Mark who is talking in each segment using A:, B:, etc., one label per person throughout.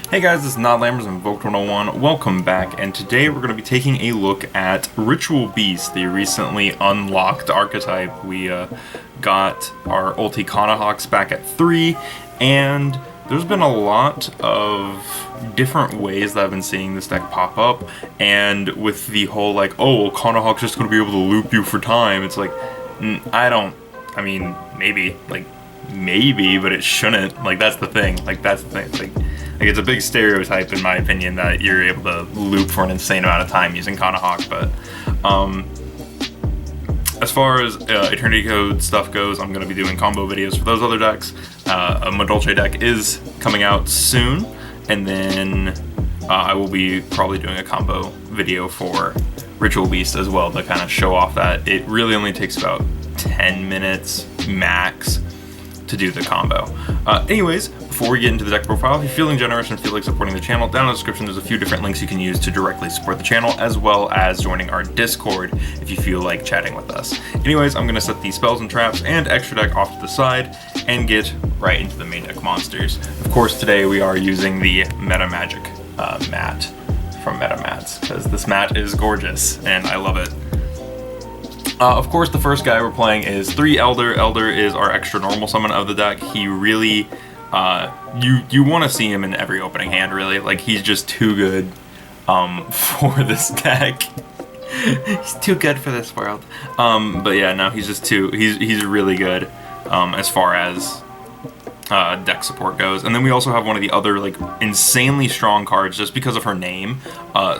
A: Hey guys, this is Not Lammers and Invoked 101. Welcome back, and today we're going to be taking a look at Ritual Beast, the recently unlocked archetype. We got our ulti Kanahawks back at 3, and there's been a lot of different ways that I've been seeing this deck pop up, and with the whole like, oh, well, Kanahawk's just going to be able to loop you for time, it's like, maybe, but it shouldn't. Like, that's the thing. Like, it's a big stereotype, in my opinion, that you're able to loop for an insane amount of time using Kanahawk, but as far as Eternity Code stuff goes, I'm going to be doing combo videos for those other decks. A Madolche deck is coming out soon, and then I will be probably doing a combo video for Ritual Beast as well to kind of show off that it really only takes about 10 minutes max to do the combo. Anyways, before we get into the deck profile, if you're feeling generous and feel like supporting the channel, down in the description there's a few different links you can use to directly support the channel, as well as joining our Discord if you feel like chatting with us. Anyways, I'm going to set these spells and traps and extra deck off to the side and get right into the main deck monsters. Of course, today we are using the Meta Magic mat from Meta Mats, because this mat is gorgeous and I love it. Of course, the first guy we're playing is 3 Elder. Elder is our extra normal summon of the deck. He really, you want to see him in every opening hand, really. Like, he's just too good for this deck. He's too good for this world. But yeah, no, he's just he's really good as far as deck support goes. And then we also have one of the other like insanely strong cards just because of her name.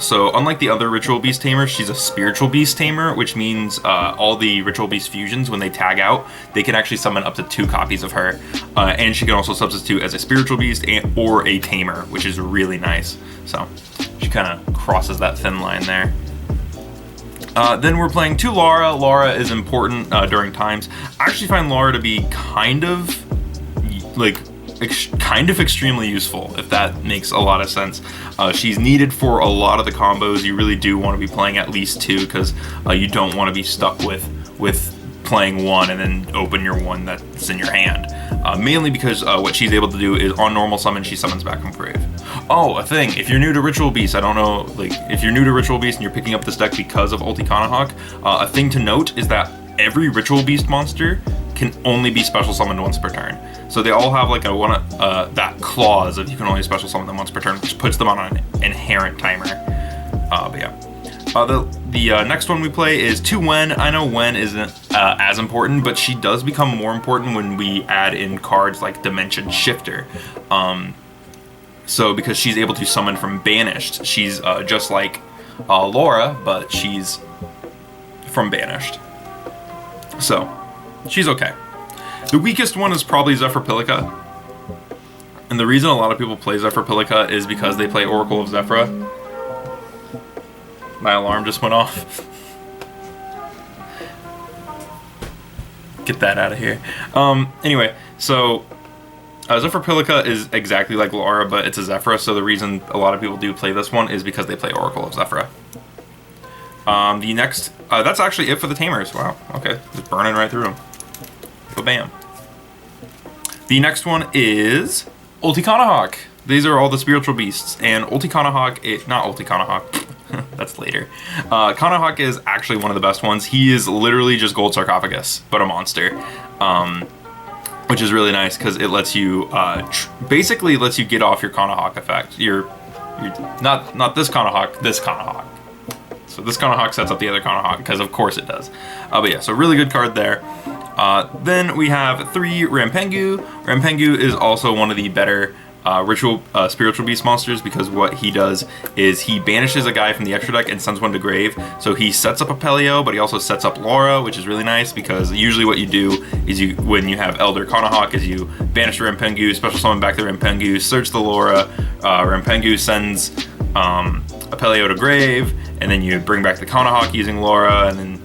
A: So unlike the other Ritual Beast Tamer, she's a Spiritual Beast Tamer, which means all the Ritual Beast fusions, when they tag out, they can actually summon up to 2 copies of her. And she can also substitute as a Spiritual Beast or a Tamer, which is really nice. So she kind of crosses that thin line there. Then we're playing 2 Lara. Lara is important during times. I actually find Lara to be kind of extremely useful, if that makes a lot of sense. She's needed for a lot of the combos. You really do want to be playing at least 2, because you don't want to be stuck with playing 1 and then open your 1 that's in your hand. Mainly because what she's able to do is on normal summon, she summons back from grave. Oh, a thing, if you're new to Ritual Beast, I don't know, like, if you're new to Ritual Beast and you're picking up this deck because of ulti Kanahawk, a thing to note is that every Ritual Beast monster can only be special summoned once per turn. So they all have like that clause of you can only special summon them once per turn, which puts them on an inherent timer. But yeah. The next one we play is 2 Wen. I know Wen isn't as important, but she does become more important when we add in cards like Dimension Shifter. So because she's able to summon from Banished, she's just like Laura, but she's from Banished. So she's okay. The weakest one is probably Zephyr Pilica. And the reason a lot of people play Zephyr Pilica is because they play Oracle of Zephyra. My alarm just went off. Get that out of here. Anyway, so Zephyr Pilica is exactly like Laura, but it's a Zephyra, so the reason a lot of people do play this one is because they play Oracle of Zephyra. The next, that's actually it for the Tamers. Wow, okay, just burning right through them. Bam. The next one is Ulti Kanahawk. These are all the Spiritual Beasts, and Ulti Kanahawk, not Ulti Kanahawk, that's later. Kanahawk is actually one of the best ones. He is literally just Gold Sarcophagus, but a monster, which is really nice because it lets you, basically lets you get off your Kanahawk effect. Not this Kanahawk, this Kanahawk. So this Kanahawk sets up the other Kanahawk, because of course it does. But yeah, so really good card there. Then we have 3 Rampengu. Rampengu is also one of the better Spiritual Beast monsters, because what he does is he banishes a guy from the extra deck and sends one to grave. So he sets up a Pelio, but he also sets up Laura, which is really nice, because usually what you do is when you have Elder Kanahawk, is you banish the Rampengu, special summon back the Rampengu, search the Laura, Rampengu sends a Pelio to grave, and then you bring back the Kanahawk using Laura, and then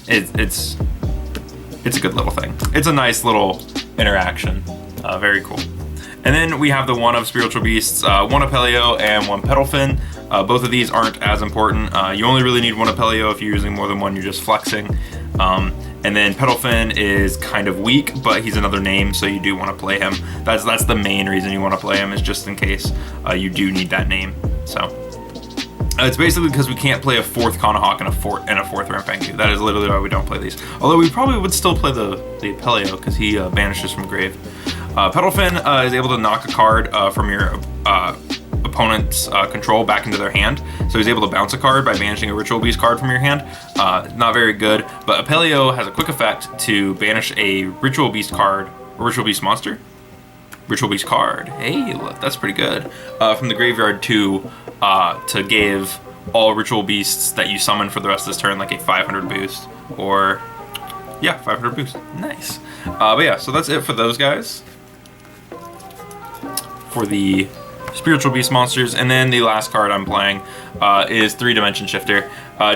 A: it's a good little thing. It's a nice little interaction. Very cool. And then we have the one of Spiritual Beasts, one Apelio and one Petalfin. Both of these aren't as important. You only really need one Apelio. If you're using more than one, you're just flexing. And then Petalfin is kind of weak, but he's another name, so you do want to play him. That's the main reason you want to play him, is just in case you do need that name. So it's basically because we can't play a fourth Kanahawk and a fourth Rampengu. That is literally why we don't play these. Although we probably would still play the Apelio because he banishes from grave. Petalfin is able to knock a card from your opponent's control back into their hand. So he's able to bounce a card by banishing a Ritual Beast card from your hand. Not very good, but Apelio has a quick effect to banish a Ritual Beast card, a Ritual Beast monster? Ritual Beast card. Hey, look, that's pretty good. From the graveyard to give all Ritual Beasts that you summon for the rest of this turn like a 500 boost. Or, yeah, 500 boost. Nice. But yeah, so that's it for those guys. For the Spiritual Beast monsters. And then the last card I'm playing is 3 Dimension Shifter.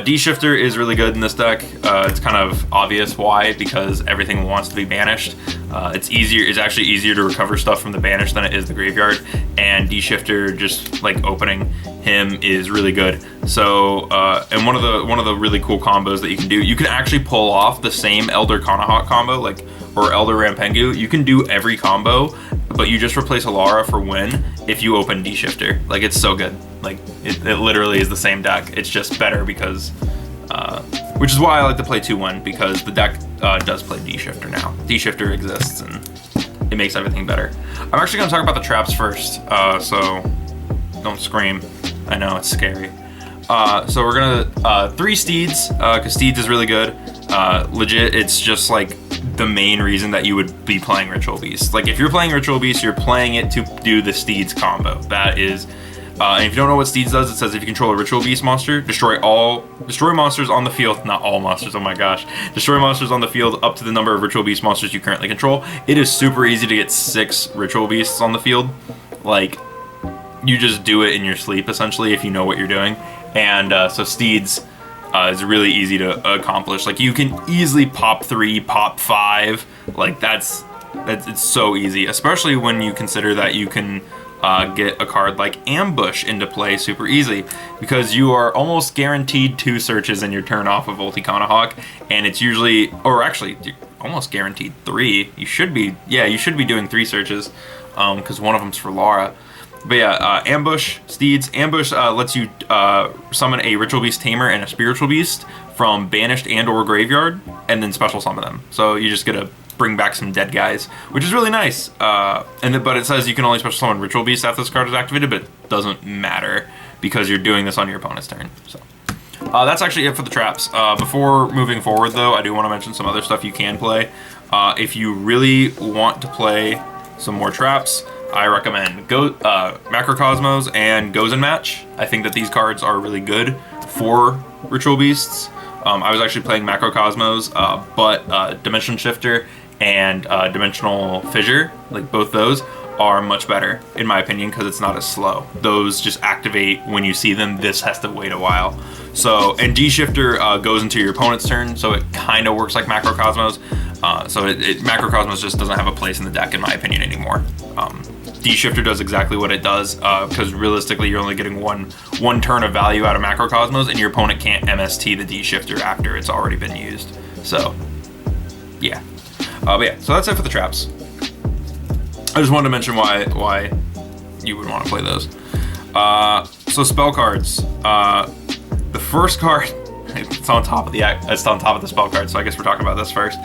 A: D-Shifter is really good in this deck. It's kind of obvious why, because everything wants to be banished. It's actually easier to recover stuff from the banish than it is the graveyard, and D-Shifter, just like opening him, is really good. So and one of the really cool combos that you can do, you can actually pull off the same Elder Kanahawk combo, like, or Elder Rampengu. You can do every combo, but you just replace Alara for win if you open D-Shifter. Like, it's so good. Like, it literally is the same deck. It's just better because, which is why I like to play 2-1, because the deck does play D-Shifter now. D-Shifter exists, and it makes everything better. I'm actually going to talk about the traps first, so don't scream. I know, it's scary. So we're going to, 3 Steeds, because Steeds is really good. Legit, it's just like the main reason that you would be playing Ritual Beast. Like, if you're playing Ritual Beast, you're playing it to do the Steeds combo. That is, and if you don't know what Steeds does, it says if you control a Ritual Beast monster, destroy monsters on the field, not all monsters, oh my gosh, destroy monsters on the field up to the number of Ritual Beast monsters you currently control. It is super easy to get 6 Ritual Beasts on the field. Like, you just do it in your sleep, essentially, if you know what you're doing. And so Steeds is really easy to accomplish. Like, you can easily pop 3, pop 5. Like, it's so easy, especially when you consider that you can get a card like Ambush into play super easy, because you are almost guaranteed 2 searches in your turn off of Ulti Kanahawk, and it's usually, or actually, you're almost guaranteed 3. You should be doing 3 searches, because one of them's for Lara. But yeah, Ambush, Steeds. Ambush lets you summon a Ritual Beast Tamer and a Spiritual Beast from banished and or graveyard, and then special summon them. So you just get to bring back some dead guys, which is really nice. But it says you can only special summon Ritual Beast after this card is activated, but it doesn't matter because you're doing this on your opponent's turn. So that's actually it for the traps. Before moving forward, though, I do want to mention some other stuff you can play. If you really want to play some more traps, I recommend Macrocosmos and Gozen Match. I think that these cards are really good for Ritual Beasts. I was actually playing Macrocosmos, but Dimension Shifter and Dimensional Fissure, like both those, are much better, in my opinion, because it's not as slow. Those just activate when you see them. This has to wait a while. So, and D-Shifter goes into your opponent's turn, so it kind of works like Macrocosmos. So Macrocosmos just doesn't have a place in the deck, in my opinion, anymore. D-Shifter does exactly what it does, because realistically you're only getting one turn of value out of Macrocosmos, and your opponent can't MST the D-Shifter after it's already been used. So, yeah. But yeah, so that's it for the traps. I just wanted to mention why you would want to play those. So spell cards. The first card, it's on top of the spell card, so I guess we're talking about this first.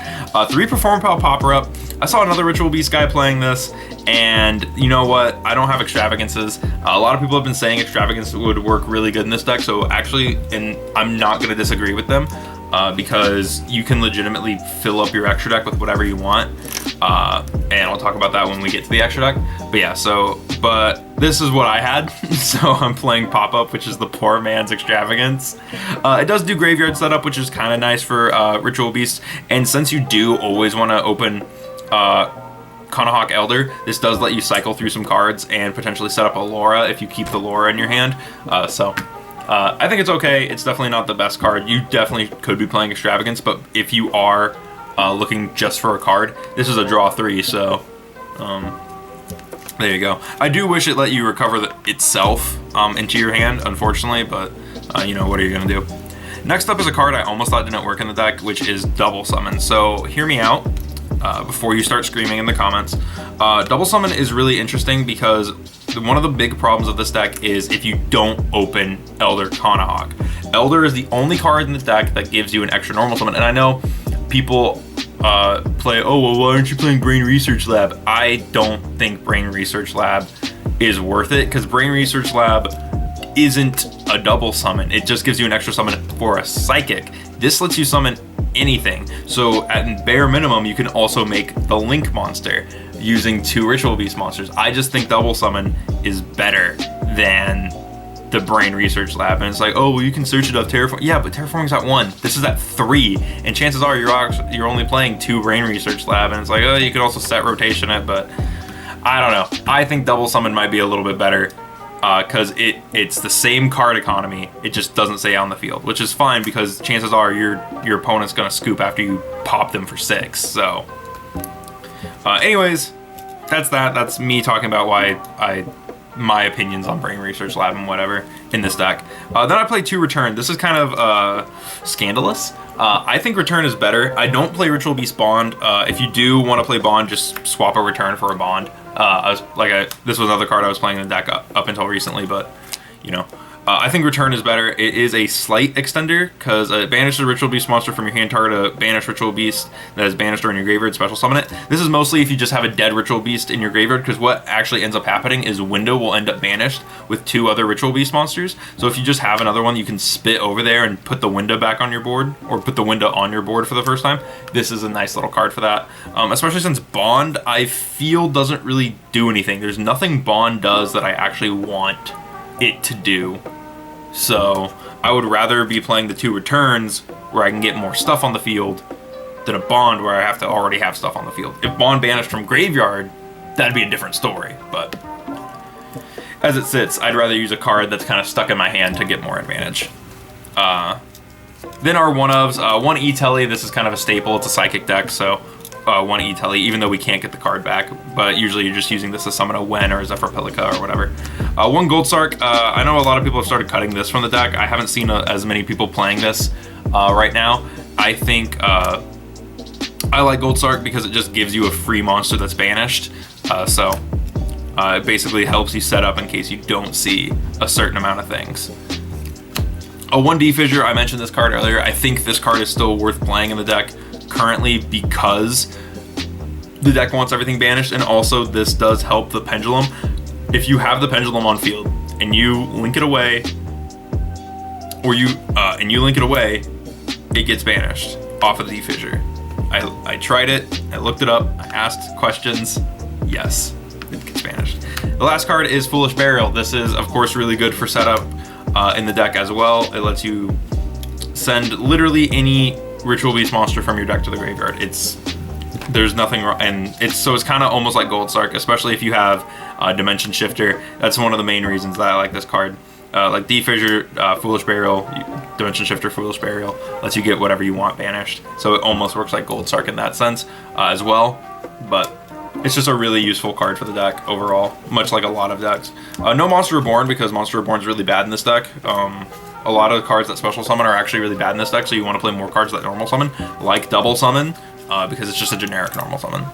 A: 3 Perform Pal Popper Up. I saw another Ritual Beast guy playing this, and you know what? I don't have extravagances. A lot of people have been saying extravagance would work really good in this deck, so actually, and I'm not going to disagree with them, because you can legitimately fill up your extra deck with whatever you want, and I'll talk about that when we get to the extra deck. But yeah, but this is what I had, so I'm playing Pop-Up, which is the poor man's extravagance. It does do graveyard setup, which is kind of nice for Ritual Beast, and since you do always want to open Kanahawk Elder, this does let you cycle through some cards and potentially set up a Laura if you keep the Laura in your hand. I think it's okay. It's definitely not the best card. You definitely could be playing Extravagance, but if you are looking just for a card. This is a draw 3, so there you go. I do wish it let you recover itself into your hand, unfortunately, but you know, what are you gonna do? Next up is a card I almost thought didn't work in the deck, which is Double Summon. So hear me out before you start screaming in the comments. Double Summon is really interesting because one of the big problems of this deck is if you don't open Elder Kanahawk. Elder is the only card in the deck that gives you an extra normal summon, and I know people play, oh, well, why aren't you playing Brain Research Lab? I don't think Brain Research Lab is worth it, because Brain Research Lab isn't a double summon. It just gives you an extra summon for a psychic. This lets you summon anything. So at bare minimum, you can also make the Link monster using 2 Ritual Beast monsters. I just think double summon is better than the Brain Research Lab. And it's like, oh, well, you can search it up Terraform. Yeah, but Terraforming's at 1. This is at 3. And chances are you're only playing 2 Brain Research Lab. And it's like, oh, you could also set rotation it, but I don't know. I think double summon might be a little bit better. Because it's the same card economy, it just doesn't stay on the field, which is fine because chances are your opponent's gonna scoop after you pop them for 6. So, anyways, that's me talking about why my opinions on Brain Research Lab and whatever in this deck. Then I play 2 Return. This is kind of scandalous. I think Return is better. I don't play Ritual Beast Bond. If you do want to play Bond, just swap a Return for a Bond. This was another card I was playing in the deck up until recently, but you know, I think Return is better. It is a slight extender because it banishes a Ritual Beast monster from your hand, target a banished Ritual Beast that is banished or in your graveyard, special summon it. This is mostly if you just have a dead Ritual Beast in your graveyard, because what actually ends up happening is Window will end up banished with 2 other Ritual Beast monsters. So if you just have another one, you can spit over there and put the Window back on your board, or put the Window on your board for the first time. This is a nice little card for that, especially since Bond, I feel, doesn't really do anything. There's nothing Bond does that I actually want it to do. So I would rather be playing the 2 Returns where I can get more stuff on the field than a Bond where I have to already have stuff on the field. If Bond banished from graveyard, that'd be a different story, but as it sits, I'd rather use a card that's kind of stuck in my hand to get more advantage. Then our one-ofs, 1 E-Telly. This is kind of a staple. It's a psychic deck, so 1 E-Telly, even though we can't get the card back, but usually you're just using this to summon a Wen or a Zephyr-Pelica or whatever. 1 Goldsark. I know a lot of people have started cutting this from the deck. I haven't seen as many people playing this right now. I think I like Goldsark because it just gives you a free monster that's banished. So it basically helps you set up in case you don't see a certain amount of things. A 1 D-Fissure, I mentioned this card earlier. I think this card is still worth playing in the deck currently because the deck wants everything banished, and also this does help the Pendulum. If you have the Pendulum on field and you link it away, or you link it away, it gets banished off of the D-Fissure. I tried it, I looked it up, I asked questions. Yes, it gets banished. The last card is Foolish Burial. This is, of course, really good for setup in the deck as well. It lets you send literally any Ritual Beast monster from your deck to the graveyard. There's nothing wrong, and it's kind of almost like Goldsark, especially if you have Dimension Shifter. That's one of the main reasons that I like this card. Like D-Fissure, Foolish Burial, Dimension Shifter, Foolish Burial lets you get whatever you want banished. So it almost works like Goldsark in that sense as well. But it's just a really useful card for the deck overall, much like a lot of decks. No Monster Reborn, because Monster Reborn is really bad in this deck. A lot of the cards that special summon are actually really bad in this deck, so you want to play more cards that normal summon, like Double Summon, because it's just a generic normal summon.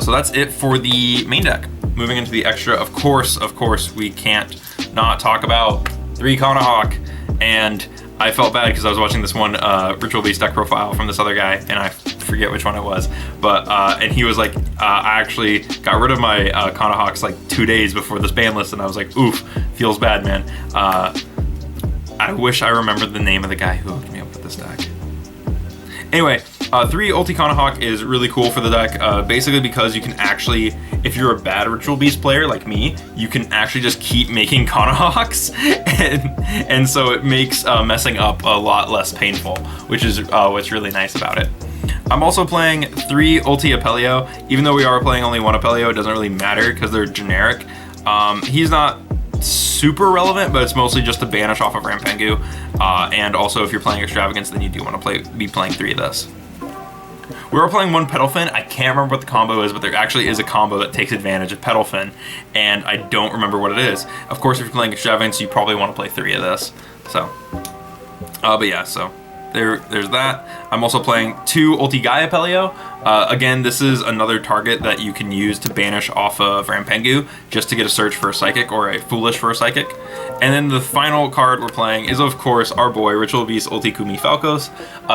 A: So that's it for the main deck. Moving into the extra, of course, we can't not talk about 3 Kanahawk. And I felt bad because I was watching this one Ritual Beast deck profile from this other guy, and I forget which one it was. But and he was like, I actually got rid of my Kanahawks like 2 days before this ban list, and I was like, oof, feels bad, man. I wish I remembered the name of the guy who hooked me up with this deck. Anyway, 3 Ulti Kanahawk is really cool for the deck, basically because you can actually, if you're a bad Ritual Beast player like me, you can actually just keep making Kanahawks, and so it makes messing up a lot less painful, which is what's really nice about it. I'm also playing 3 Ulti Apelio. Even though we are playing only 1 Apelio, it doesn't really matter because they're generic. He's not super relevant, but it's mostly just to banish off of Rampengu. And also, if you're playing Extravagance, then you do want to be playing 3 of this. We were playing 1 Pedal Fin. I can't remember what the combo is, but there actually is a combo that takes advantage of Pedal Fin, and I don't remember what it is. Of course, if you're playing Extravagance, you probably want to play 3 of this. So, but yeah, so there's that. I'm also playing 2 Ulti Gaia Pelio. Again, this is another target that you can use to banish off of Rampengu, just to get a search for a Psychic or a Foolish for a Psychic. And then the final card we're playing is, of course, our boy Ritual Beast Ulti Kumi Falcos.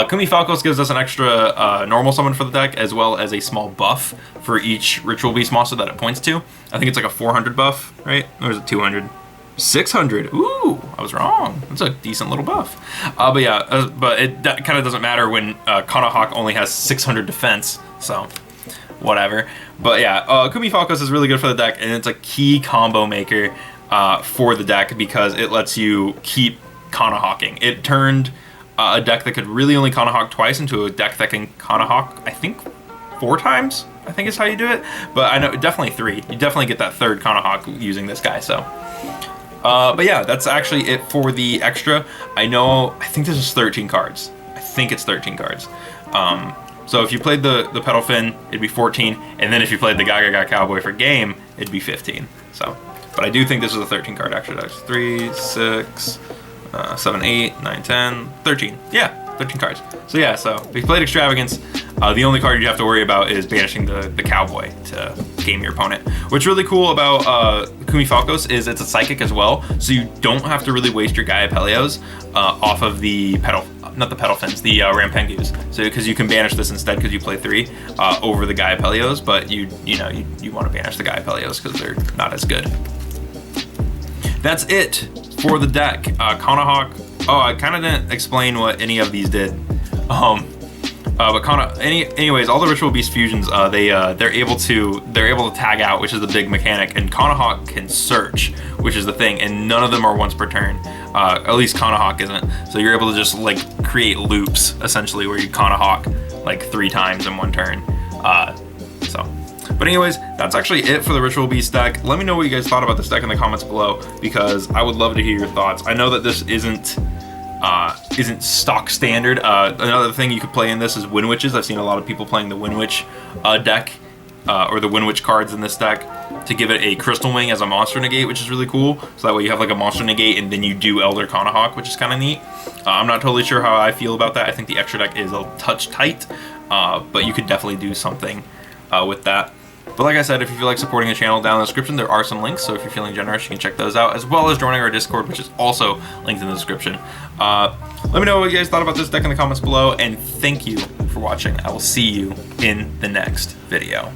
A: Kumi Falcos gives us an extra normal summon for the deck, as well as a small buff for each Ritual Beast monster that it points to. I think it's like a 400 buff, right? Or is it 200? 600. Ooh, I was wrong. That's a decent little buff. But yeah, that kind of doesn't matter when Kanahawk only has 600 defense, so whatever. But yeah, Kumi Falcos is really good for the deck, and it's a key combo maker for the deck because it lets you keep Kanahawking. It turned a deck that could really only Kanahawk twice into a deck that can Kanahawk, I think, 4 times, I think is how you do it. But I know definitely 3. You definitely get that 3rd Kanahawk using this guy, so. But yeah, that's actually it for the extra. I think this is 13 cards. I think it's 13 cards. So if you played the Pedal Fin, it'd be 14, and then if you played the Gaga Cowboy for game, it'd be 15. So, but I do think this is a 13 card extra deck. 3, 6, 7, 8, 9, 10, 13. Yeah, 13 cards. So yeah, so if you played Extravagance, the only card you have to worry about is banishing the Cowboy to game your opponent. What's really cool about Kumi Falcos is it's a Psychic as well, so you don't have to really waste your Gaia Pelios off of the not the Pedal Fins, the Rampengus. So because you can banish this instead because you play 3 over the Gaia Pelios, but you want to banish the Gaia Pelios because they're not as good. That's it for the deck. Kanahawk. Oh, I kind of didn't explain what any of these did. But anyways, all the Ritual Beast fusions, they're able to tag out, which is the big mechanic, and Kanahawk can search, which is the thing, and none of them are once per turn. At least Kanahawk isn't. So you're able to just like create loops essentially where you Kanahawk like 3 times in 1 turn. But anyways, that's actually it for the Ritual Beast deck. Let me know what you guys thought about this deck in the comments below, because I would love to hear your thoughts. I know that this isn't stock standard. Another thing you could play in this is Wind Witches. I've seen a lot of people playing the Wind Witch deck, or the Wind Witch cards in this deck, to give it a Crystal Wing as a monster negate, which is really cool. So that way you have like a monster negate and then you do Elder Kanahawk, which is kind of neat. I'm not totally sure how I feel about that. I think the extra deck is a touch tight, but you could definitely do something with that. But like I said, if you feel like supporting the channel, down in the description there are some links, so if you're feeling generous, you can check those out, as well as joining our Discord, which is also linked in the description. Let me know what you guys thought about this deck in the comments below, and thank you for watching. I will see you in the next video.